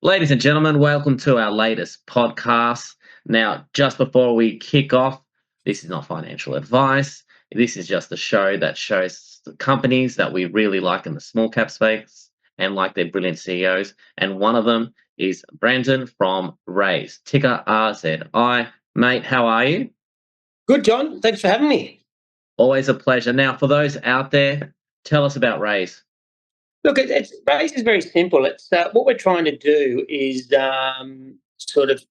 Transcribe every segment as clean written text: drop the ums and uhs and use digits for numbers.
Ladies and gentlemen, welcome to our latest podcast. Now, just before we kick off, this is not financial advice. This is just a show that shows the companies that we really like in the small cap space and like their brilliant CEOs. And one of them is Brendan from Raiz, ticker RZI. Mate, how are you? Good, John. Thanks for having me. Always a pleasure. Now, for those out there, tell us about Raiz. Look, Race is very simple. It's what we're trying to do is sort of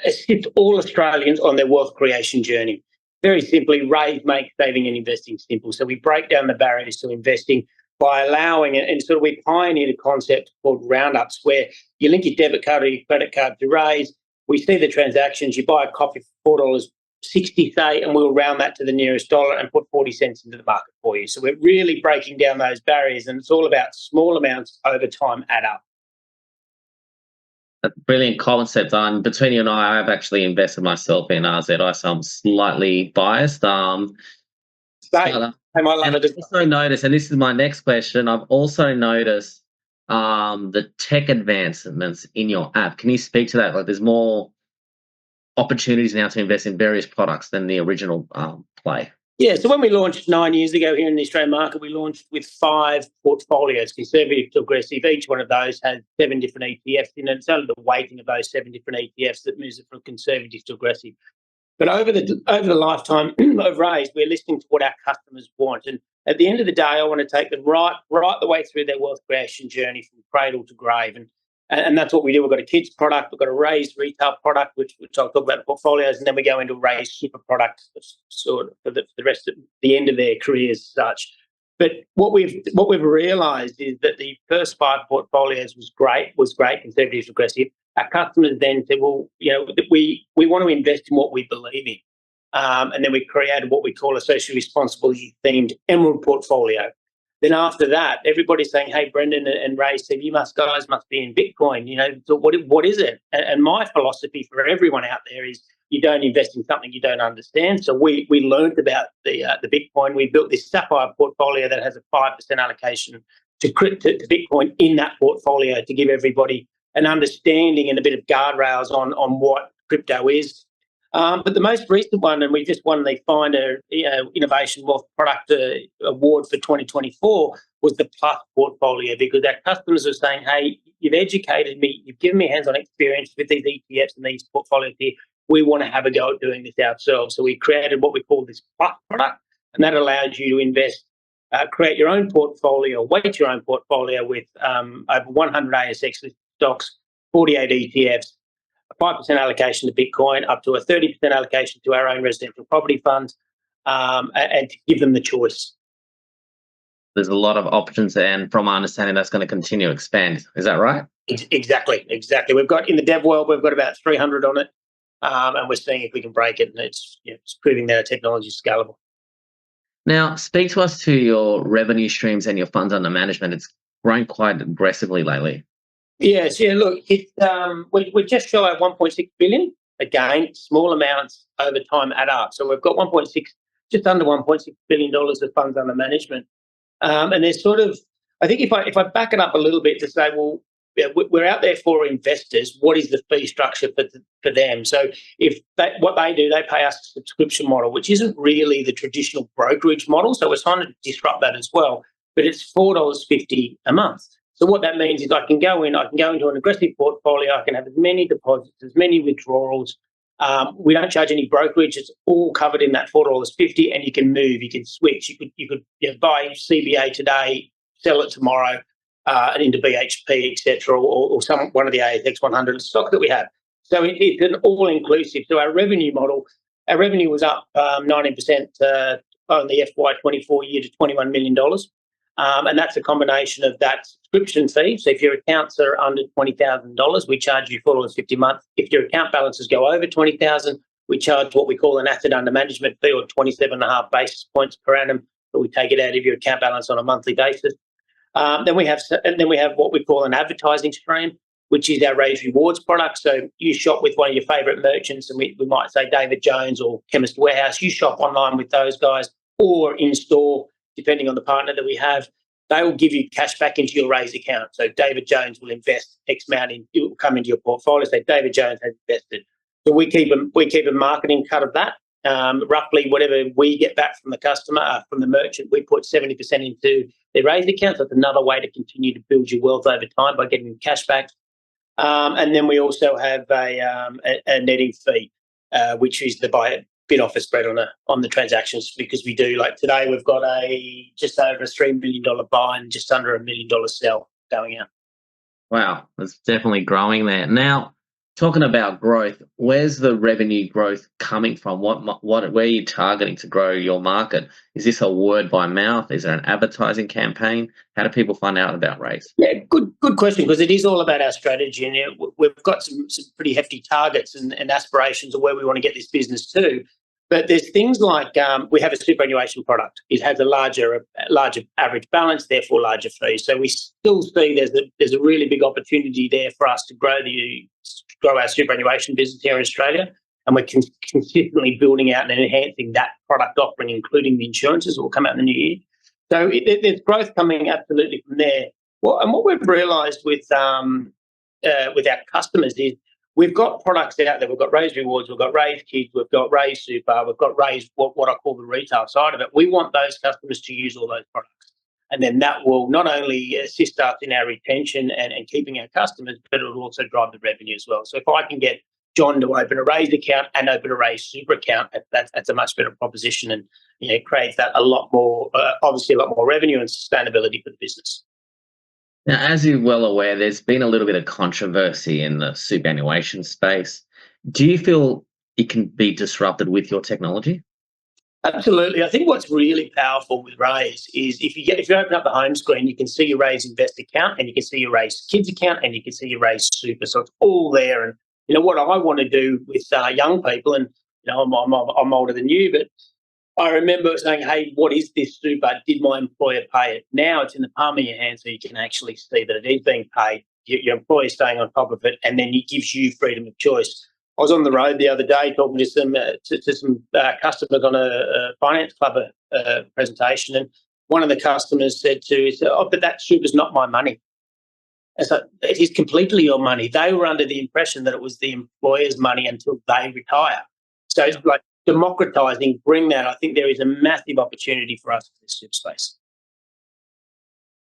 assist all Australians on their wealth creation journey. Very simply, Raise makes saving and investing simple. So we break down the barriers to investing by allowing it, and sort of we pioneered a concept called roundups, where you link your debit card or your credit card to Raise. We see the transactions. You buy a coffee for $4.60, say, and we'll round that to the nearest dollar and put 40 cents into the market for you. So we're really breaking down those barriers, and it's all about small amounts over time add up. A brilliant concept. Between you and I've actually invested myself in RZI, so I'm slightly biased. Same. I might love And it. I've also noticed, and this is my next question, I've also noticed the tech advancements in your app. Can you speak to that? Like, there's more opportunities now to invest in various products than the original play. Yeah, so when we launched 9 years ago here in the Australian market, we launched with 5 portfolios, conservative to aggressive. Each one of those has 7 different ETFs in it. It's only the weighting of those 7 different ETFs that moves it from conservative to aggressive. But over the lifetime of Raise, we're listening to what our customers want. And at the end of the day, I want to take them right the way through their wealth creation journey from cradle to grave. And that's what we do. We've got a kids product, we've got a Raise retail product, which I'll talk about the portfolios, and then we go into Raise super products sort of for the rest of the end of their careers as such. But what we've realised is that the first 5 portfolios was great, conservative, aggressive. Our customers then said, well, we want to invest in what we believe in. And then we created what we call a socially responsibility themed emerald portfolio. Then after that, everybody's saying, hey, Brendan and Ray said, you guys must be in Bitcoin. So what is it? And my philosophy for everyone out there is you don't invest in something you don't understand. So we learned about the Bitcoin. We built this Sapphire portfolio that has a 5% allocation to Bitcoin in that portfolio to give everybody an understanding and a bit of guardrails on what crypto is. But the most recent one, and we just won the Finder Innovation Wealth Product Award for 2024, was the Plus portfolio, because our customers are saying, hey, you've educated me, you've given me hands-on experience with these ETFs and these portfolios here. We want to have a go at doing this ourselves. So we created what we call this Plus product, and that allows you to invest, create your own portfolio, weight your own portfolio with over 100 ASX stocks, 48 ETFs, a 5% allocation to Bitcoin, up to a 30% allocation to our own residential property funds, and to give them the choice. There's a lot of options, and from my understanding, that's going to continue to expand. Is that right? Exactly. We've got, in the dev world, we've got about 300 on it, and we're seeing if we can break it, and it's proving that our technology is scalable. Now, speak to us to your revenue streams and your funds under management. It's grown quite aggressively lately. Yes, yeah. Look, we're just shy of 1.6 billion. Again, small amounts over time add up. So we've got just under 1.6 billion dollars of funds under management. And there's sort of, I think if I back it up a little bit to say, well, we're out there for investors. What is the fee structure for them? So what they do, they pay us a subscription model, which isn't really the traditional brokerage model. So we're trying to disrupt that as well. But it's $4.50 a month. So what that means is I can go into an aggressive portfolio. I can have as many deposits, as many withdrawals. We don't charge any brokerage. It's all covered in that $4.50, and you can move, you can switch. You could buy CBA today, sell it tomorrow, and into BHP, etc., or one of the ASX 100 stocks that we have. So it's an all-inclusive. So our revenue was up 19% on the FY24 year to $21 million. And that's a combination of that subscription fee. So if your accounts are under $20,000, we charge you $4.50 a month. If your account balances go over $20,000, we charge what we call an asset under management fee, or 27.5 basis points per annum, but we take it out of your account balance on a monthly basis. Then we have what we call an advertising stream, which is our Raiz Rewards product. So you shop with one of your favourite merchants, and we might say David Jones or Chemist Warehouse. You shop online with those guys or in store, depending on the partner that we have. they will give you cash back into your Raiz account. So David Jones will invest X amount in, it will come into your portfolio. So David Jones has invested. So we keep a marketing cut of that. Roughly whatever we get back from the customer, from the merchant, we put 70% into their Raiz account. So that's another way to continue to build your wealth over time by getting cash back. And then we also have a netting fee, which is the buy bid offer spread on the transactions, because we do, like today we've got just over a $3 million buy and just under $1 million sell going out. Wow, it's definitely growing there. Now, talking about growth, where's the revenue growth coming from? Where are you targeting to grow your market? Is this a word by mouth? Is there an advertising campaign? How do people find out about Raiz? Yeah, good question, because it is all about our strategy, and we've got some pretty hefty targets and aspirations of where we want to get this business to. But there's things like we have a superannuation product. It has a larger average balance, therefore larger fees. So we still see there's a really big opportunity there for us to grow our superannuation business here in Australia, and we're consistently building out and enhancing that product offering, including the insurances that will come out in the new year. So there's growth coming absolutely from there. Well, and what we've realised with our customers is we've got products out there. We've got Raiz Rewards, we've got Raiz Kids, we've got Raiz Super, we've got Raiz, what I call the retail side of it. We want those customers to use all those products. And then that will not only assist us in our retention and keeping our customers, but it will also drive the revenue as well. So if I can get John to open a Raiz account and open a Raiz Super account, that's a much better proposition, and it creates that a lot more, obviously a lot more revenue and sustainability for the business. Now, as you're well aware, there's been a little bit of controversy in the superannuation space. Do you feel it can be disrupted with your technology? Absolutely. I think what's really powerful with Raiz is if you open up the home screen, you can see your Raiz Invest account, and you can see your Raiz Kids account, and you can see your Raiz Super. So it's all there. And what I want to do with young people, and I'm older than you, but I remember saying, "Hey, what is this super? Did my employer pay it?" Now it's in the palm of your hand, so you can actually see that it is being paid. Your employer's staying on top of it, and then it gives you freedom of choice. I was on the road the other day talking to some customers on a finance club presentation, and one of the customers said, "Oh, but that super's not my money." And so it is completely your money. They were under the impression that it was the employer's money until they retire. So it's like democratising, bring that. I think there is a massive opportunity for us in this super space.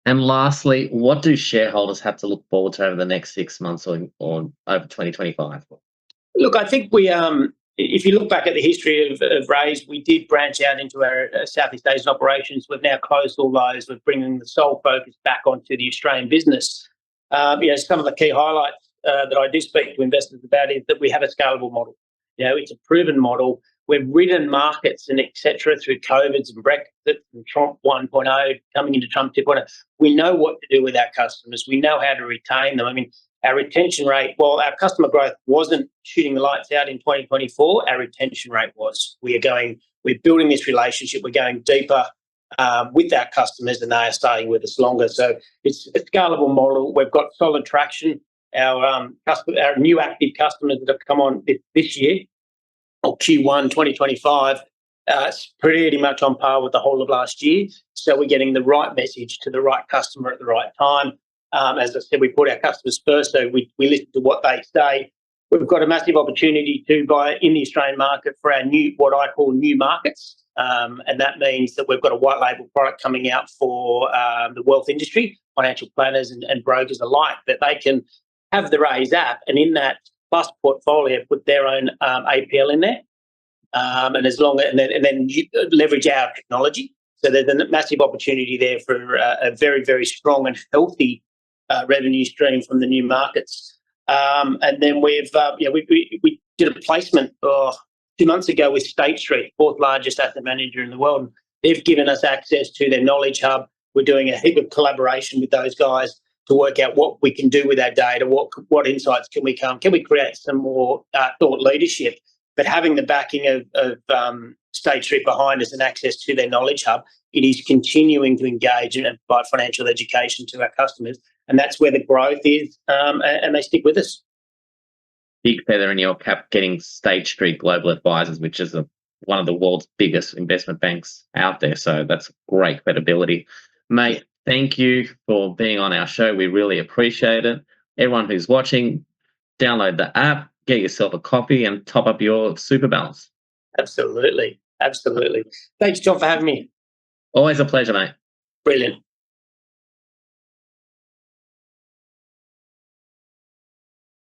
And lastly, what do shareholders have to look forward to over the next 6 months or over 2025? Look, I think if you look back at the history of Raiz, we did branch out into our Southeast Asian operations. We've now closed all those. We're bringing the sole focus back onto the Australian business. Some of the key highlights that I do speak to investors about is that we have a scalable model. It's a proven model. We've ridden markets and etc. through COVIDs and Brexit and Trump 1.0 coming into Trump 2.0. We know what to do with our customers. We know how to retain them. I mean, our retention rate, while our customer growth wasn't shooting the lights out in 2024, our retention rate was. We're building this relationship. We're going deeper with our customers, and they are staying with us longer. So it's a scalable model. We've got solid traction. Our new active customers that have come on this year, or Q1 2025, it's pretty much on par with the whole of last year. So we're getting the right message to the right customer at the right time. As I said, we put our customers first, so we listen to what they say. We've got a massive opportunity to buy in the Australian market for our what I call new markets. And that means that we've got a white label product coming out for the wealth industry, financial planners and brokers alike, that they can have the Raiz app, and in that Plus portfolio put their own APL in there, and then leverage our technology. So there's a massive opportunity there for a very, very strong and healthy revenue stream from the new markets. And then we did a placement 2 months ago with State Street, fourth largest asset manager in the world. They've given us access to their knowledge hub. We're doing a heap of collaboration with those guys to work out what we can do with our data, what insights can we create some more thought leadership. But having the backing of State Street behind us and access to their knowledge hub, it is continuing to engage and provide financial education to our customers. And that's where the growth is, and they stick with us. Big feather in your cap getting State Street Global Advisors, which is one of the world's biggest investment banks out there. So that's great credibility. Mate, Thank you for being on our show. We really appreciate it. Everyone who's watching, download the app, get yourself a copy, and top up your super balance. Absolutely. Absolutely. Thanks, John, for having me. Always a pleasure, mate. Brilliant.